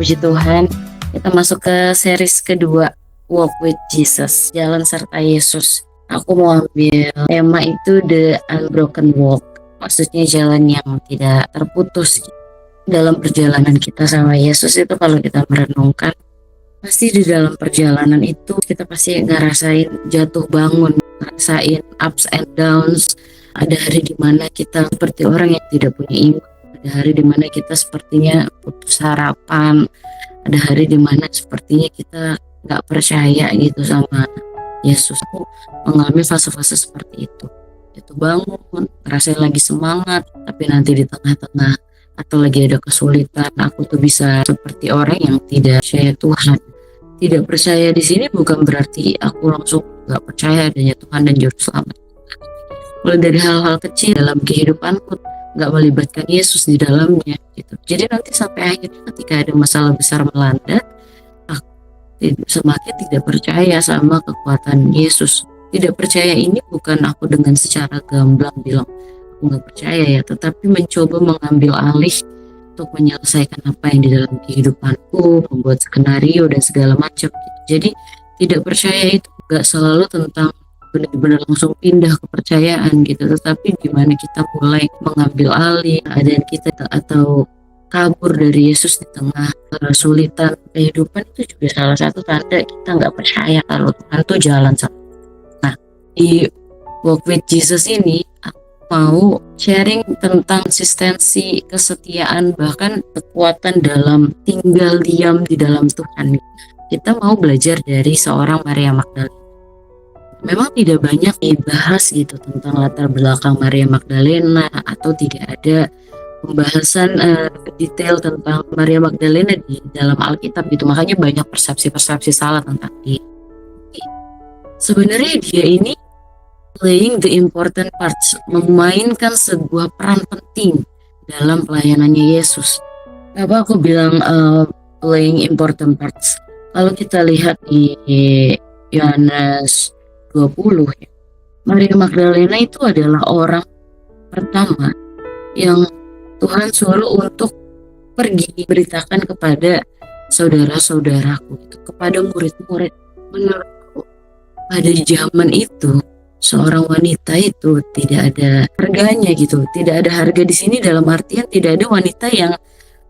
Puji Tuhan, kita masuk ke series kedua, Walk with Jesus, Jalan serta Yesus. Aku mau ambil tema itu The Unbroken Walk, maksudnya jalan yang tidak terputus. Dalam perjalanan kita sama Yesus itu kalau kita merenungkan, pasti di dalam perjalanan itu kita pasti ngerasain jatuh bangun, ngerasain ups and downs. Ada hari dimana kita seperti orang yang tidak punya iman, ada hari dimana kita sepertinya putus harapan, ada hari dimana sepertinya kita nggak percaya gitu sama Yesus. Aku mengalami fase-fase seperti itu bangun, ngerasain lagi semangat, tapi nanti di tengah-tengah atau lagi ada kesulitan, aku tuh bisa seperti orang yang tidak percaya Tuhan. Tidak percaya di sini bukan berarti aku langsung nggak percaya adanya Tuhan dan Juru Selamat. Mulai dari hal-hal kecil dalam kehidupanku, nggak melibatkan Yesus di dalamnya gitu. Jadi nanti sampai akhirnya ketika ada masalah besar melanda, aku semakin tidak percaya sama kekuatan Yesus. Tidak percaya ini bukan aku dengan secara gamblang bilang aku nggak percaya ya, tetapi mencoba mengambil alih untuk menyelesaikan apa yang di dalam kehidupanku, membuat skenario dan segala macam gitu. Jadi tidak percaya itu nggak selalu tentang benar-benar langsung pindah kepercayaan gitu, tetapi gimana kita mulai mengambil alih keadaan kita atau kabur dari Yesus di tengah kesulitan kehidupan, itu juga salah satu tanda kita nggak percaya kalau Tuhan tuh jalan sama. Nah, di Walk with Jesus ini aku mau sharing tentang konsistensi, kesetiaan, bahkan kekuatan dalam tinggal diam di dalam Tuhan. Kita mau belajar dari seorang Maria Magdalena. Memang tidak banyak dibahas gitu tentang latar belakang Maria Magdalena, atau tidak ada pembahasan detail tentang Maria Magdalena di dalam Alkitab gitu. Makanya banyak persepsi-persepsi salah tentang dia. Sebenarnya dia ini playing the important parts, memainkan sebuah peran penting dalam pelayanannya Yesus. Kenapa aku bilang playing important parts? Kalau kita lihat di Yohanes 20 ya, Maria Magdalena itu adalah orang pertama yang Tuhan suruh untuk pergi beritakan kepada saudara-saudaraku, kepada murid-murid. Menurutku pada zaman itu seorang wanita itu tidak ada harganya gitu. Tidak ada harga di sini dalam artian tidak ada wanita yang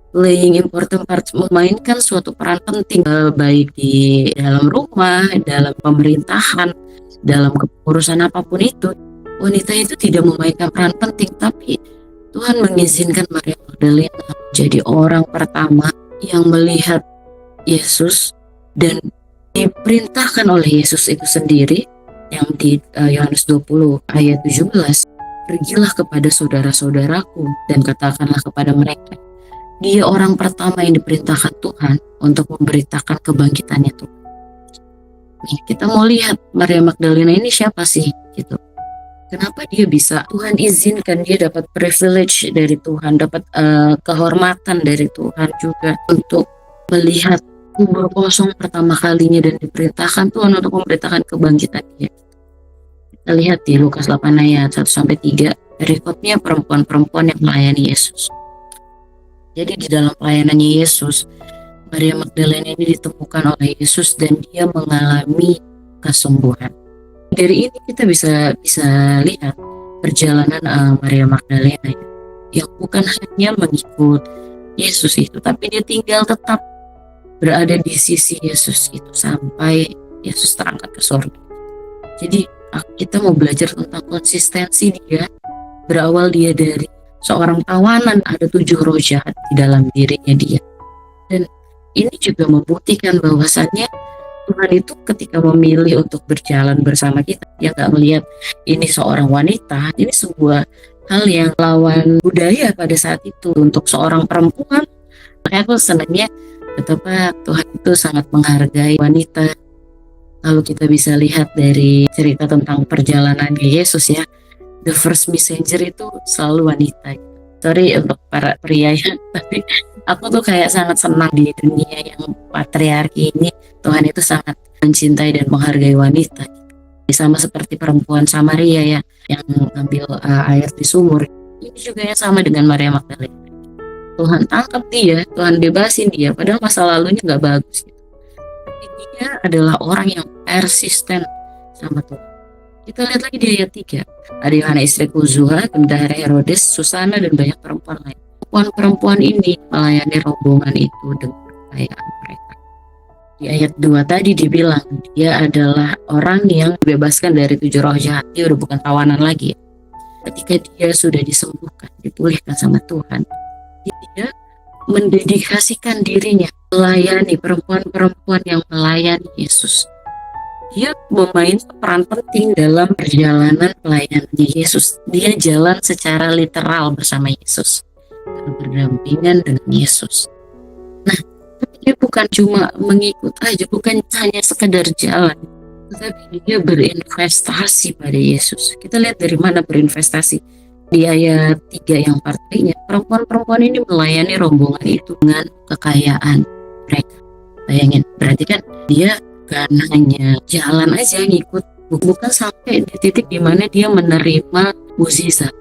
playing important part, memainkan suatu peran penting baik di dalam rumah, dalam pemerintahan, dalam kepurusan apapun itu. Wanita itu tidak memainkan peran penting, tapi Tuhan mengizinkan Maria Magdalena menjadi orang pertama yang melihat Yesus dan diperintahkan oleh Yesus itu sendiri, yang di Yohanes 20 ayat 17, pergilah kepada saudara-saudaraku dan katakanlah kepada mereka. Dia orang pertama yang diperintahkan Tuhan untuk memberitakan kebangkitannya Tuhan. Nih, kita mau lihat Maria Magdalena ini siapa sih gitu. Kenapa dia bisa Tuhan izinkan dia dapat privilege dari Tuhan, dapat kehormatan dari Tuhan juga untuk melihat kubur kosong pertama kalinya dan diperintahkan Tuhan untuk memberitakan kebangkitan dia. Kita lihat di Lukas 8 ayat 1-3, rekodnya perempuan-perempuan yang melayani Yesus. Jadi di dalam pelayanannya Yesus, Maria Magdalena ini ditemukan oleh Yesus dan dia mengalami kesembuhan. Dari ini kita bisa lihat perjalanan Maria Magdalena yang bukan hanya mengikut Yesus itu, tapi dia tinggal tetap berada di sisi Yesus itu sampai Yesus terangkat ke surga. Jadi kita mau belajar tentang konsistensi dia. Berawal dia dari seorang tawanan, ada 7 roh jahat di dalam dirinya dia. Dan ini juga membuktikan bahwasannya Tuhan itu ketika memilih untuk berjalan bersama kita, dia gak melihat ini seorang wanita, ini sebuah hal yang lawan budaya pada saat itu untuk seorang perempuan. Makanya aku senangnya betapa Tuhan itu sangat menghargai wanita. Lalu kita bisa lihat dari cerita tentang perjalanan Yesus ya, the first messenger itu selalu wanita. Sorry untuk para pria ya, tapi aku tuh kayak sangat senang di dunia yang patriarki ini. Tuhan itu sangat mencintai dan menghargai wanita. Sama seperti perempuan Samaria ya, yang ambil air di sumur. Ini juga yang sama dengan Maria Magdalena. Tuhan tangkap dia, Tuhan bebasin dia, padahal masa lalunya nggak bagus gitu. Tapi dia adalah orang yang persisten sama Tuhan. Kita lihat lagi di ayat 3. Ada Yohana istri Kuzua, bendahara Herodes, Susana, dan banyak perempuan lain. Perempuan ini melayani rombongan itu dengan kekayaan mereka. Di ayat 2 tadi dibilang dia adalah orang yang dibebaskan dari 7 roh jahat. Dia udah bukan tawanan lagi. Ketika dia sudah disembuhkan, dipulihkan sama Tuhan, dia mendedikasikan dirinya melayani perempuan-perempuan yang melayani Yesus. Dia memainkan peran penting dalam perjalanan pelayanan Yesus. Dia jalan secara literal bersama Yesus, berdampingan dengan Yesus. Nah, tapi dia bukan cuma mengikut aja, bukan hanya sekedar jalan, tetapi dia berinvestasi pada Yesus. Kita lihat dari mana berinvestasi. Di ayat 3 yang partainya, perempuan-perempuan ini melayani rombongan itu dengan kekayaan mereka. Bayangin, berarti kan dia bukan hanya jalan aja ngikut, bukan sampai di titik dimana dia menerima mukjizat,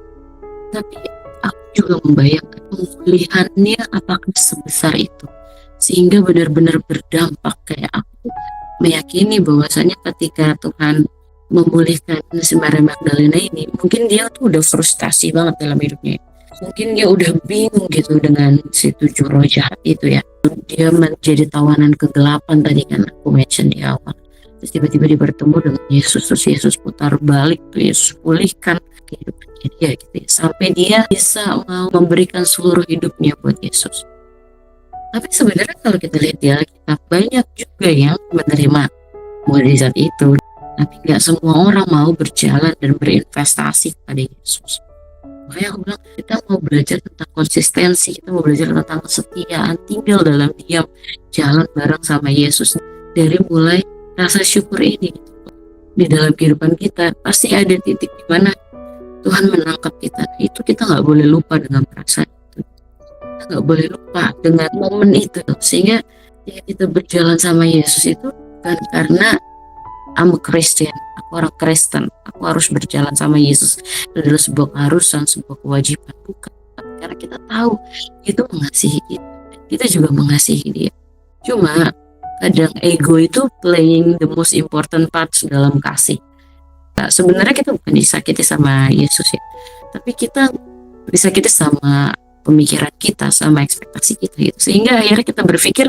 tapi aku juga membayangkan pemulihannya apakah sebesar itu, sehingga benar-benar berdampak. Kayak aku meyakini bahwasanya ketika Tuhan memulihkan si Maria Magdalena ini, mungkin dia tuh udah frustasi banget dalam hidupnya. Mungkin dia udah bingung gitu dengan si 7 roh jahat itu ya. Dia menjadi tawanan kegelapan tadi kan aku mention di awal. Terus tiba-tiba dia bertemu dengan Yesus, terus Yesus putar balik tuh, Yesus pulihkan kehidupannya dia gitu ya. Sampai dia bisa mau memberikan seluruh hidupnya buat Yesus. Tapi sebenarnya kalau kita lihat di Alkitab, banyak juga yang menerima mukjizat itu. Tapi gak semua orang mau berjalan dan berinvestasi pada Yesus. Makanya aku bilang, kita mau belajar tentang konsistensi, kita mau belajar tentang kesetiaan, tinggal dalam diam, jalan bareng sama Yesus. Dari mulai rasa syukur ini di dalam kehidupan kita, pasti ada titik di mana Tuhan menangkap kita. Itu kita gak boleh lupa dengan perasaan itu. Kita gak boleh lupa dengan momen itu. Sehingga kita berjalan sama Yesus itu bukan karena I'm a Christian, aku orang Kristen, aku harus berjalan sama Yesus. Itu adalah sebuah keharusan, sebuah kewajiban, bukan. Karena kita tahu itu mengasihi kita juga mengasihi dia. Cuma kadang ego itu playing the most important part dalam kasih. Nah, sebenarnya kita bukan disakiti sama Yesus ya, tapi kita disakiti sama pemikiran kita, sama ekspektasi kita gitu. Sehingga akhirnya kita berpikir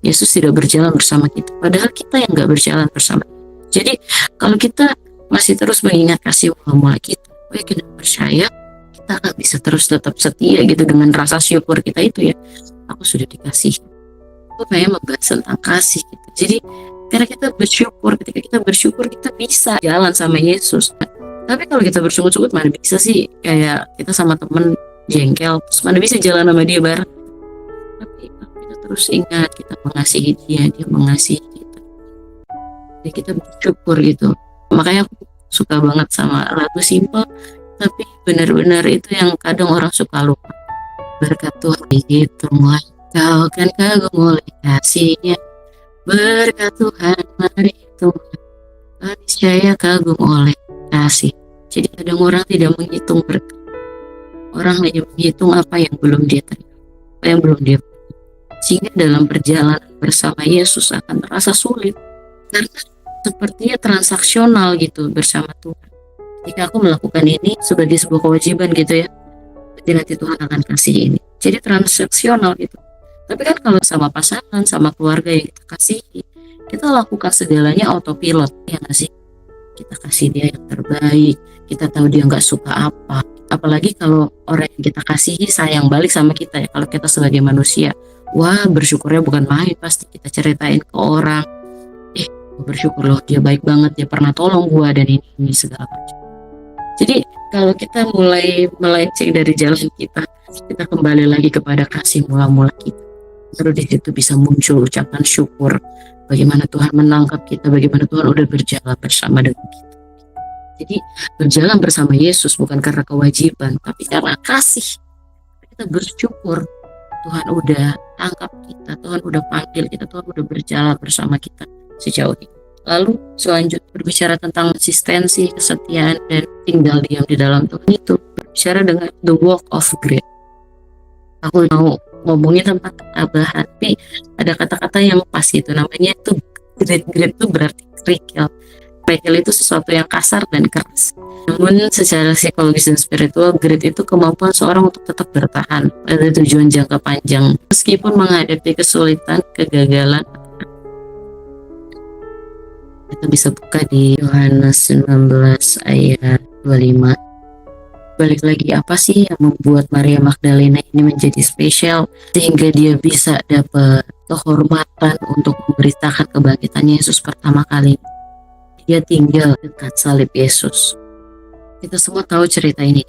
Yesus tidak berjalan bersama kita, padahal kita yang gak berjalan bersama. Jadi kalau kita masih terus mengingat kasih mula-mula kita, kita percaya kita akan bisa terus tetap setia gitu dengan rasa syukur kita itu ya. Aku sudah dikasih. Aku kayak membahas tentang kasih gitu. Jadi karena kita bersyukur, ketika kita bersyukur kita bisa jalan sama Yesus. Tapi kalau kita bersungut-sungut mana bisa sih, kayak kita sama temen jengkel, terus mana bisa jalan sama dia bareng. Tapi kita terus ingat kita mengasihi dia mengasihi kita. Jadi kita bersyukur gitu. Makanya aku suka banget sama lagu simple, tapi benar-benar itu yang kadang orang suka lupa. Berkat Tuhan dihitunglah, kau kan kagum oleh kasihnya. Berkat Tuhan mari hitunglah, niscaya kagum oleh kasih. Jadi kadang orang tidak menghitung berkat. Orang hanya menghitung apa yang belum dia terima, apa yang belum dia punya. Sehingga dalam perjalanan bersama Yesus akan terasa sulit. Karena sepertinya transaksional gitu bersama Tuhan. Jika aku melakukan ini sebagai sebuah kewajiban gitu ya, berarti nanti Tuhan akan kasih ini. Jadi transaksional gitu. Tapi kan kalau sama pasangan, sama keluarga yang kita kasihi, kita lakukan segalanya autopilot, ya nggak sih? Kita kasih dia yang terbaik, kita tahu dia nggak suka apa. Apalagi kalau orang yang kita kasihi sayang balik sama kita ya. Kalau kita sebagai manusia, wah bersyukurnya bukan main, pasti kita ceritain ke orang. Bersyukur loh dia baik banget, dia pernah tolong gua dan ini segala macam. Jadi kalau kita mulai melenceng dari jalan kita kembali lagi kepada kasih mula-mula kita. Baru di situ bisa muncul ucapan syukur, bagaimana Tuhan menangkap kita, bagaimana Tuhan udah berjalan bersama dengan kita. Jadi berjalan bersama Yesus bukan karena kewajiban, tapi karena kasih. Kita bersyukur Tuhan udah tangkap kita, Tuhan udah panggil kita, Tuhan udah berjalan bersama kita sejauh ini. Lalu selanjutnya berbicara tentang konsistensi, kesetiaan, dan tinggal diam di dalam Tuhan itu berbicara dengan the walk of grace. Aku mau ngomongin tentang ketabahan, tapi ada kata-kata yang pas gitu, namanya itu grit. Grit itu berarti kerikil. Kerikil itu sesuatu yang kasar dan keras. Namun secara psikologis dan spiritual, grit itu kemampuan seorang untuk tetap bertahan pada tujuan jangka panjang meskipun menghadapi kesulitan, kegagalan. Kita bisa buka di Yohanes 19 ayat 25. Balik lagi, apa sih yang membuat Maria Magdalena ini menjadi spesial sehingga dia bisa dapat kehormatan untuk memberitakan kebangkitan Yesus pertama kali? Dia tinggal dekat salib Yesus. Kita semua tahu cerita ini.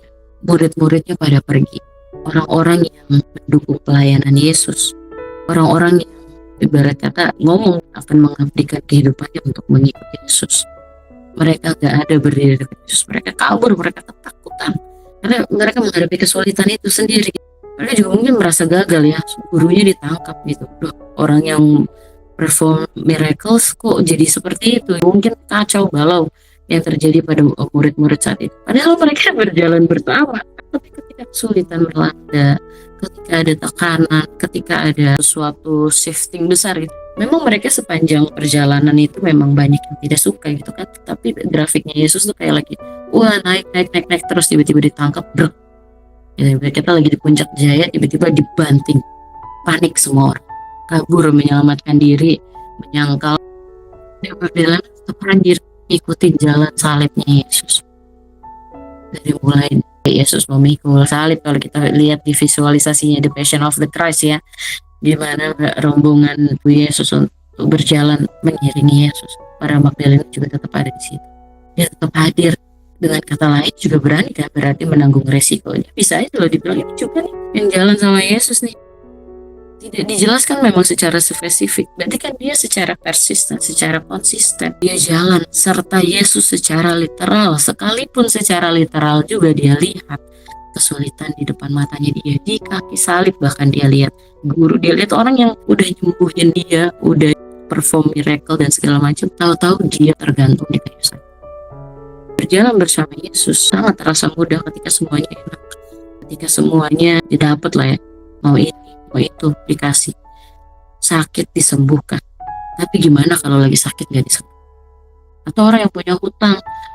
Murid-muridnya pada pergi. Orang-orang yang mendukung pelayanan Yesus. Orang-orang yang ibarat kata ngomong akan mengabdikan kehidupannya untuk mengikuti Yesus. Mereka gak ada berdiri dekat Yesus. Mereka kabur, mereka ketakutan. Karena mereka menghadapi kesulitan itu sendiri. Mereka juga mungkin merasa gagal ya. Gurunya ditangkap gitu. Loh, orang yang perform miracles kok jadi seperti itu. Mungkin kacau balau yang terjadi pada murid-murid saat itu. Padahal mereka berjalan bersama. Tapi ketika kesulitan melanda, ketika ada tekanan, ketika ada suatu shifting besar gitu, memang mereka sepanjang perjalanan itu memang banyak yang tidak suka gitu kan. Tapi grafiknya Yesus tuh kayak lagi, wah naik terus tiba-tiba ditangkap, brek. Ya, kita lagi di puncak jaya, tiba-tiba dibanting. Panik semua orang. Kabur, menyelamatkan diri, menyangkal. Dan berjalan tetap hadir, ikuti jalan salibnya Yesus. Dari mulai Yesus memikul salib, kalau kita lihat di visualisasinya The Passion of the Christ ya, di mana rombongan Yesus untuk berjalan mengiringi Yesus. Para Magdalena juga tetap ada di situ. Dia tetap hadir. Dengan kata lain juga berani kan, berarti menanggung resikonya. Bisa aja loh dibilang ini juga nih yang jalan sama Yesus nih. Tidak dijelaskan memang secara spesifik, berarti kan dia secara persisten, secara konsisten dia jalan serta Yesus secara literal, sekalipun secara literal juga dia lihat kesulitan di depan matanya dia, di kaki salib bahkan dia lihat guru, dia lihat orang yang udah nyembuhin dia, udah perform miracle dan segala macam, tahu-tahu dia tergantung di kayu salib. Berjalan bersama Yesus sangat terasa mudah ketika semuanya enak, ketika semuanya didapat lah ya, mau ini mau itu dikasih, sakit disembuhkan. Tapi gimana kalau lagi sakit gak disembuhkan? Atau orang yang punya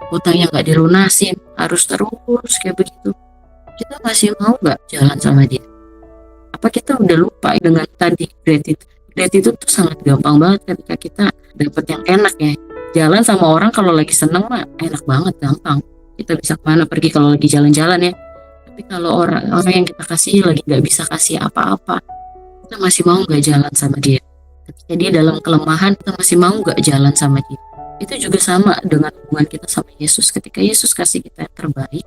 hutangnya gak dilunasin, harus terus kayak begitu, kita masih mau gak jalan sama dia? Apa kita udah lupa dengan tadi gratitude tuh sangat gampang banget ketika kita dapat yang enak ya. Jalan sama orang kalau lagi seneng mah enak banget, gampang. Kita bisa kemana pergi kalau lagi jalan-jalan ya. Tapi kalau orang yang kita kasih lagi gak bisa kasih apa-apa, kita masih mau gak jalan sama dia? Ketika dia dalam kelemahan, kita masih mau gak jalan sama dia? Itu juga sama dengan hubungan kita sama Yesus. Ketika Yesus kasih kita yang terbaik,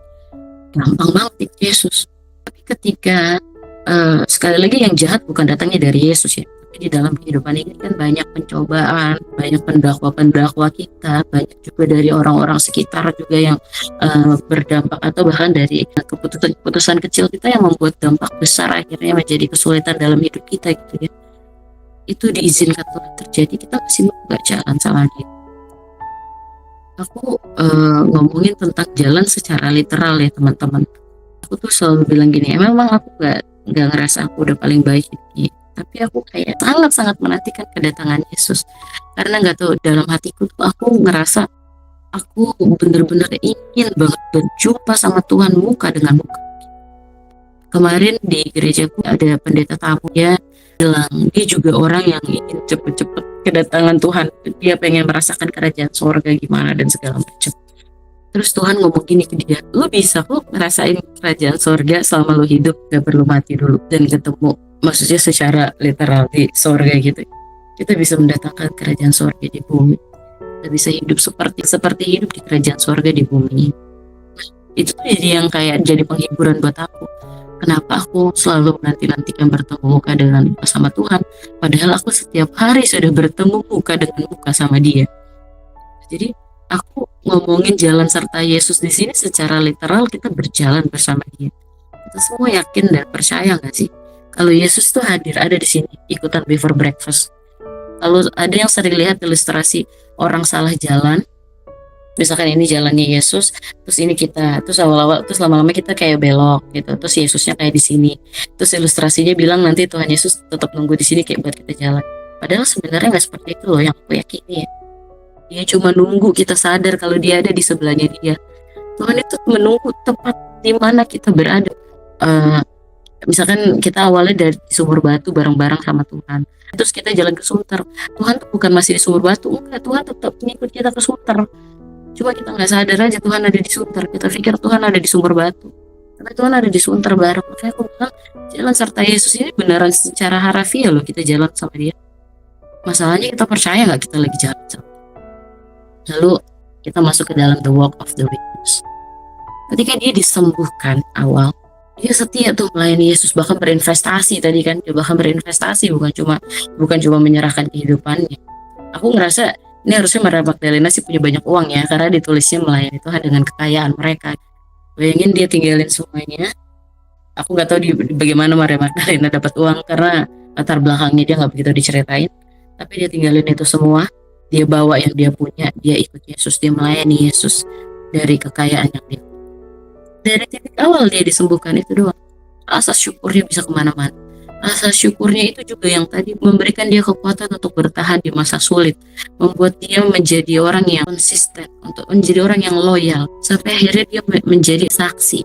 gampang banget ikut Yesus. Tapi ketika sekali lagi yang jahat bukan datangnya dari Yesus ya, tapi di dalam kehidupan ini kan banyak pencobaan, banyak pendakwa kita, banyak juga dari orang-orang sekitar juga yang berdampak, atau bahkan dari keputusan kecil kita yang membuat dampak besar akhirnya menjadi kesulitan dalam hidup kita gitu ya. Itu diizinkan Tuhan terjadi, kita masih mau gak jalan sama dia? Aku ngomongin tentang jalan secara literal ya teman-teman. Aku tuh selalu bilang gini, memang aku gak ngerasa aku udah paling baik ini, tapi aku kayak sangat-sangat menantikan kedatangan Yesus, karena gak tahu dalam hatiku tuh aku ngerasa aku bener-bener ingin banget berjumpa sama Tuhan muka dengan muka. Kemarin di gerejaku ada pendeta tamu, dia bilang dia juga orang yang ingin cepet-cepet kedatangan Tuhan, dia pengen merasakan kerajaan surga gimana dan segala macam. Terus Tuhan ngomong gini ke dia, lu bisa kok ngerasain kerajaan surga selama lu hidup, gak perlu mati dulu dan ketemu, maksudnya secara literal di surga gitu. Kita bisa mendatangkan kerajaan surga di bumi, kita bisa hidup seperti hidup di kerajaan surga di bumi. Itu tuh jadi yang kayak jadi penghiburan buat aku. Kenapa aku selalu menanti-nantikan bertemu muka dengan muka sama Tuhan, padahal aku setiap hari sudah bertemu muka dengan muka sama dia. Jadi aku ngomongin jalan serta Yesus di sini secara literal, kita berjalan bersama dia. Kita semua yakin dan percaya gak sih kalau Yesus tuh hadir, ada di sini ikutan before breakfast. Kalau ada yang sering lihat ilustrasi orang salah jalan, misalkan ini jalannya Yesus, terus ini kita, terus awal-awal, terus lama-lama kita kayak belok gitu, terus Yesusnya kayak di sini, terus ilustrasinya bilang nanti Tuhan Yesus tetap nunggu di sini kayak buat kita jalan. Padahal sebenarnya nggak seperti itu loh yang aku yakini ya. Dia cuma nunggu kita sadar kalau dia ada di sebelahnya dia. Tuhan itu menunggu tepat di mana kita berada. Eh, Misalkan kita awalnya dari sumur batu bareng-bareng sama Tuhan, terus kita jalan ke Sunter, Tuhan tuh bukan masih di sumur batu, enggak, Tuhan tetap ngikut kita ke Sunter, cuma kita nggak sadar aja Tuhan ada di Sunter, kita pikir Tuhan ada di sumur batu, tapi Tuhan ada di Sunter bareng. Makanya aku bilang jalan serta Yesus ini beneran secara harafiah loh, kita jalan sama dia. Masalahnya kita percaya nggak kita lagi jalan sama dia. Lalu kita masuk ke dalam the walk of the witness. Ketika dia disembuhkan awal, dia setia tuh melayani Yesus, bahkan berinvestasi tadi kan, dia bahkan berinvestasi, bukan cuma menyerahkan kehidupannya. Aku ngerasa ini harusnya Maria Magdalena sih punya banyak uang ya, karena ditulisnya melayani Tuhan dengan kekayaan mereka. Bayangin dia tinggalin semuanya. Aku nggak tahu bagaimana Maria Magdalena dapat uang, karena latar belakangnya dia nggak begitu diceritain. Tapi dia tinggalin itu semua, dia bawa yang dia punya, dia ikut Yesus, dia melayani Yesus dari kekayaan yang dia. Dari titik awal dia disembuhkan itu doang. Rasa syukurnya bisa kemana-mana. Rasa syukurnya itu juga yang tadi memberikan dia kekuatan untuk bertahan di masa sulit, membuat dia menjadi orang yang konsisten, untuk menjadi orang yang loyal, sampai akhirnya dia menjadi saksi,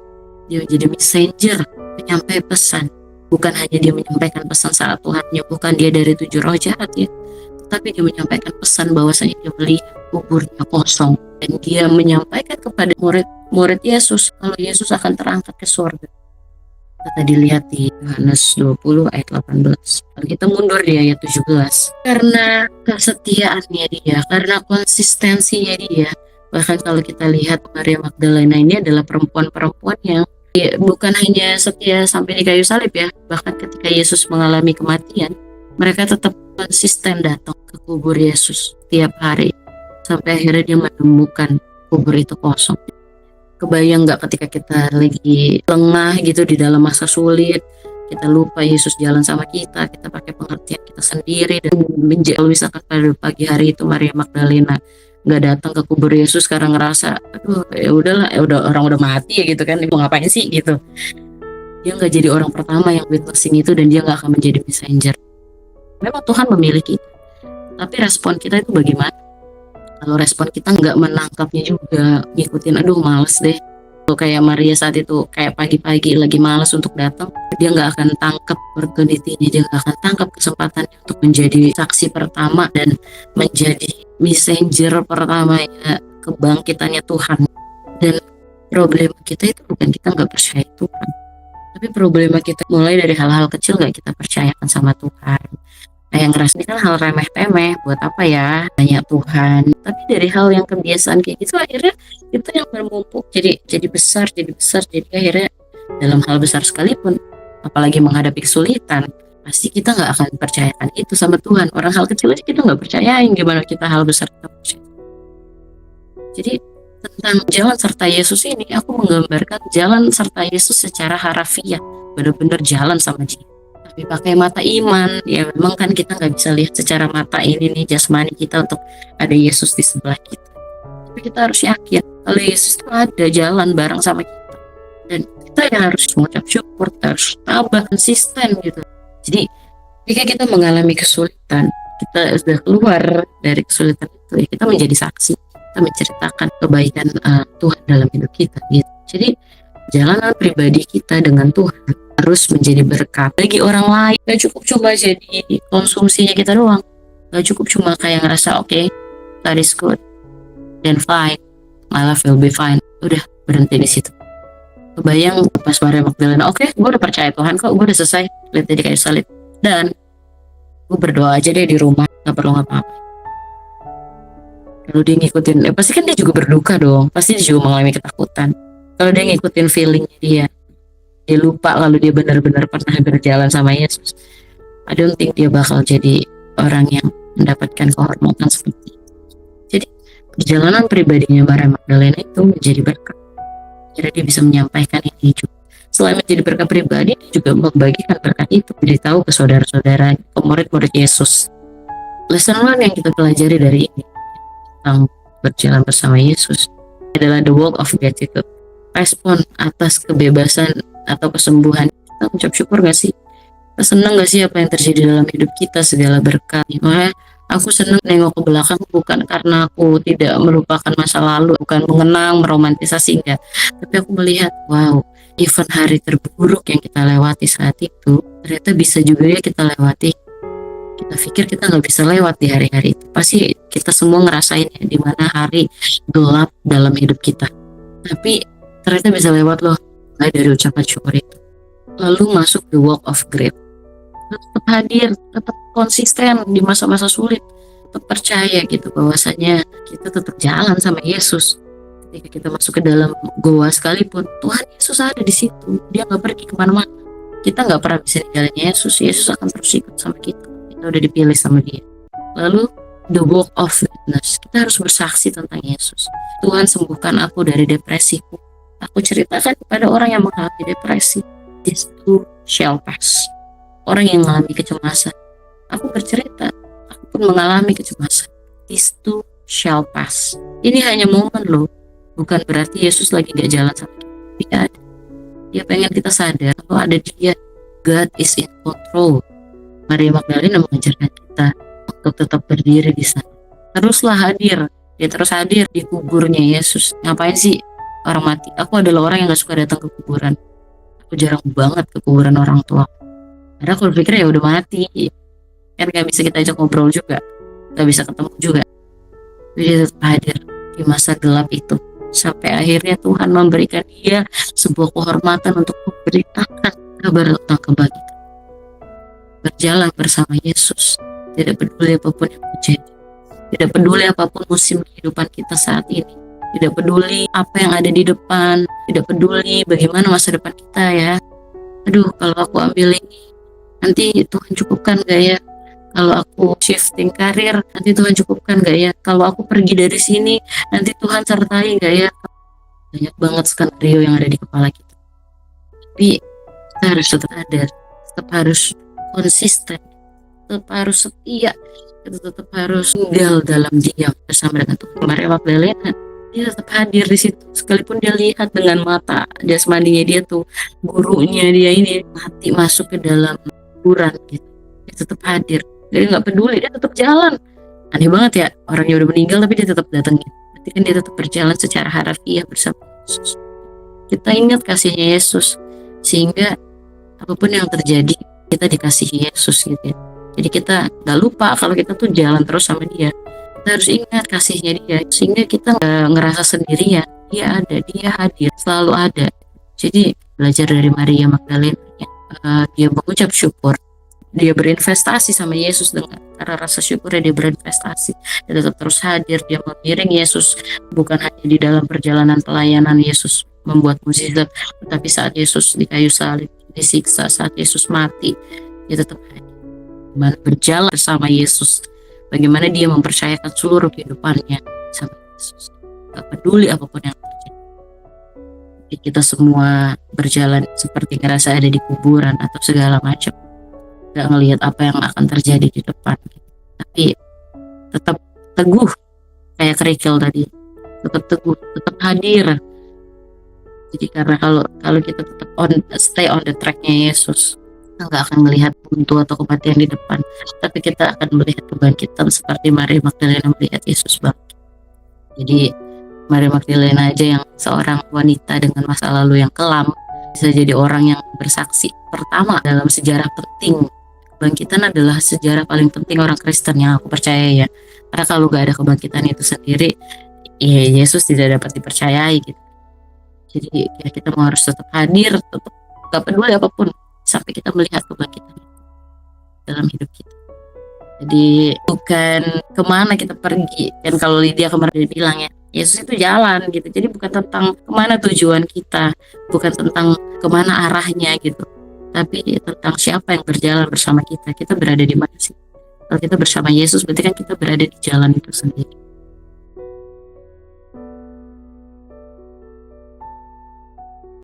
dia menjadi messenger, penyampai pesan. Bukan hanya dia menyampaikan pesan saat Tuhan menyembuhkan dia dari 7 roh jahat ya, tapi dia menyampaikan pesan bahwasanya dia melihat kuburnya kosong, dan dia menyampaikan kepada murid Yesus kalau Yesus akan terangkat ke surga. Kita dilihat di Yohanes 20 ayat 18. Kalau kita mundur di ayat 17, karena kesetiaannya dia, karena konsistensinya dia, bahkan kalau kita lihat Maria Magdalena ini adalah perempuan-perempuan yang bukan hanya setia sampai di kayu salib ya, bahkan ketika Yesus mengalami kematian, mereka tetap konsisten datang ke kubur Yesus tiap hari, sampai akhirnya dia menemukan kubur itu kosong. Kebayang nggak ketika kita lagi lengah gitu di dalam masa sulit, kita lupa Yesus jalan sama kita pakai pengertian kita sendiri, dan kalau misalkan pada pagi hari itu Maria Magdalena nggak datang ke kubur Yesus karena ngerasa aduh ya udahlah, ya udah orang udah mati ya gitu kan, mau ngapain sih gitu, dia nggak jadi orang pertama yang witnessing itu, dan dia nggak akan menjadi messenger. Memang Tuhan memilih kita, tapi respon kita itu bagaimana? Kalau respon kita nggak menangkapnya juga, ngikutin aduh males deh, kayak Maria saat itu kayak pagi-pagi lagi males untuk datang, dia nggak akan tangkap opportunity-nya, dia nggak akan tangkap kesempatannya untuk menjadi saksi pertama dan menjadi messenger pertama ya kebangkitannya Tuhan. Dan problema kita itu bukan kita nggak percaya Tuhan, tapi problema kita mulai dari hal-hal kecil nggak kita percayakan sama Tuhan. Kayak ngerasa ini kan hal remeh-temeh, buat apa ya tanya Tuhan. Tapi dari hal yang kebiasaan kayak gitu akhirnya kita yang bermumpuk jadi besar, jadi akhirnya dalam hal besar sekalipun, apalagi menghadapi kesulitan, pasti kita nggak akan percayakan itu sama Tuhan. Orang hal kecil aja kita nggak percayain, gimana kita hal besar kita percaya. Jadi tentang jalan serta Yesus ini, aku menggambarkan jalan serta Yesus secara harafiah, benar-benar jalan sama dia, tapi pakai mata iman. Ya memang kan kita nggak bisa lihat secara mata ini nih jasmani kita untuk ada Yesus di sebelah kita, tapi kita harus yakin kalau Yesus itu ada jalan bareng sama kita, dan kita yang harus mengucap syukur, kita harus tabah konsisten gitu. Jadi ketika kita mengalami kesulitan, kita sudah keluar dari kesulitan itu ya, kita menjadi saksi, kita menceritakan kebaikan Tuhan dalam hidup kita gitu. Jadi jalanan pribadi kita dengan Tuhan harus menjadi berkat bagi orang lain. Gak cukup cuma jadi konsumsinya kita doang, gak cukup cuma kayak ngerasa oke, that is good, then fine, my life will be fine, udah berhenti di situ. Kebayang pas Maria Magdalena, oke, gue udah percaya Tuhan kok, gue udah selesai lihat di kayu salib, dan gue berdoa aja deh di rumah, gak perlu ngapa-ngapain. Kalau dia ngikutin, pasti kan dia juga berduka dong, pasti dia juga mengalami ketakutan. Kalau dia ngikutin feeling dia lupa kalau dia benar-benar pernah berjalan sama Yesus, I don't think dia bakal jadi orang yang mendapatkan kehormatan seperti itu. Jadi perjalanan pribadinya Maria Magdalena itu menjadi berkat. Jadi dia bisa menyampaikan ini juga. Selain menjadi berkat pribadi, dia juga membagikan berkat itu, beritahu ke saudara-saudara, ke murid-murid Yesus. Lesson learned yang kita pelajari dari ini tentang berjalan bersama Yesus adalah the walk of gratitude, respon atas kebebasan atau kesembuhan. Kita ucap syukur gak sih? Kita seneng gak sih apa yang terjadi dalam hidup kita, segala berkat. Makanya aku seneng nengok ke belakang, bukan karena aku tidak melupakan masa lalu, bukan mengenang, meromantisasi, enggak, tapi aku melihat, wow, even hari terburuk yang kita lewati saat itu ternyata bisa juga ya kita lewati. Kita pikir kita nggak bisa lewat di hari-hari itu, pasti kita semua ngerasain ya di mana hari gelap dalam hidup kita, tapi ternyata bisa lewat loh, mulai dari ucapan syukur itu. Lalu masuk the walk of grief, tetap hadir, tetap konsisten di masa-masa sulit, tetap percaya gitu bahwasanya kita tetap jalan sama Yesus. Ketika kita masuk ke dalam goa sekalipun, Tuhan Yesus ada di situ, dia nggak pergi kemana-mana. Kita nggak pernah bisa ninggalin Yesus, Yesus akan terus ikut sama kita, kita udah dipilih sama dia. Lalu the walk of witness, kita harus bersaksi tentang Yesus. Tuhan sembuhkan aku dari depresiku, aku ceritakan kepada orang yang mengalami depresi, this too shall pass. Orang yang mengalami kecemasan, aku bercerita, aku pun mengalami kecemasan, this too shall pass. Ini hanya momen loh, bukan berarti Yesus lagi gak jalan sama kita. Dia ada, dia pengen kita sadar kalau ada dia, God is in control. Maria Magdalena mengajarkan kita untuk tetap berdiri di sana, teruslah hadir. Dia terus hadir di kuburnya Yesus. Ngapain sih orang mati? Aku adalah orang yang gak suka datang ke kuburan, aku jarang banget ke kuburan orang tua, karena aku berpikir ya udah mati kan, gak bisa kita ajak ngobrol juga, gak bisa ketemu juga. Dia tetap hadir di masa gelap itu, sampai akhirnya Tuhan memberikan dia sebuah kehormatan untuk memberitakan kabar tentang kebangkitan. Berjalan bersama Yesus, tidak peduli apapun yang terjadi, tidak peduli apapun musim kehidupan kita saat ini, tidak peduli apa yang ada di depan, tidak peduli bagaimana masa depan kita ya. Aduh, kalau aku ambil ini nanti Tuhan cukupkan gak ya? Kalau aku shifting karir, nanti Tuhan cukupkan gak ya? Kalau aku pergi dari sini, nanti Tuhan sertai gak ya? Banyak banget skenario yang ada di kepala kita. Tapi kita harus tetap sadar, tetap harus konsisten, tetap harus setia, kita tetap harus tinggal dalam diam bersama dengan Tuhan. Maria Magdalena, dia tetap hadir di situ, sekalipun dia lihat dengan mata jasmaninya dia tuh, gurunya dia ini mati masuk ke dalam kuburan gitu, dia tetap hadir. Dia nggak peduli, dia tetap jalan. Aneh banget ya, orangnya udah meninggal tapi dia tetap datangin. Berarti kan dia tetap berjalan secara harafiah bersama Yesus. Kita ingat kasihnya Yesus, sehingga apapun yang terjadi kita dikasihi Yesus gitu ya. Jadi kita nggak lupa kalau kita tuh jalan terus sama dia. Kita harus ingat kasihnya dia, sehingga kita nggak ngerasa sendirian. Dia ada, dia hadir, selalu ada. Jadi belajar dari Maria Magdalena ya. Dia mengucap syukur, dia berinvestasi sama Yesus, dengan karena rasa syukurnya dia berinvestasi, dia tetap terus hadir, dia mengiring Yesus, bukan hanya di dalam perjalanan pelayanan Yesus membuat mukjizat, tetapi saat Yesus di kayu salib disiksa, saat Yesus mati, dia tetap hadir. Bagaimana berjalan bersama Yesus, bagaimana dia mempercayakan seluruh kehidupannya sama Yesus, gak peduli apapun yang terjadi. Jadi kita semua berjalan seperti ngerasa ada di kuburan atau segala macam, gak ngelihat apa yang akan terjadi di depan, tapi tetap teguh kayak kerikil tadi, tetap teguh, tetap hadir. Jadi karena kalau kita tetap stay on the tracknya Yesus, kita nggak akan melihat buntu atau kematian di depan, tapi kita akan melihat kebangkitan seperti Maria Magdalena melihat Yesus bangkit. Jadi Maria Magdalena aja yang seorang wanita dengan masa lalu yang kelam bisa jadi orang yang bersaksi pertama dalam sejarah penting. Kebangkitan adalah sejarah paling penting orang Kristen yang aku percaya ya. Karena kalau gak ada kebangkitan itu sendiri, ya Yesus tidak dapat dipercayai gitu. Jadi ya kita harus tetap hadir, tetap gak peduli apapun, sampai kita melihat kebangkitan dalam hidup kita. Jadi bukan kemana kita pergi, dan kalau Lydia kemarin bilang ya, Yesus itu jalan gitu. Jadi bukan tentang kemana tujuan kita, bukan tentang kemana arahnya gitu, tapi tentang siapa yang berjalan bersama kita. Kita berada di mana sih? Kalau kita bersama Yesus, berarti kan kita berada di jalan itu sendiri.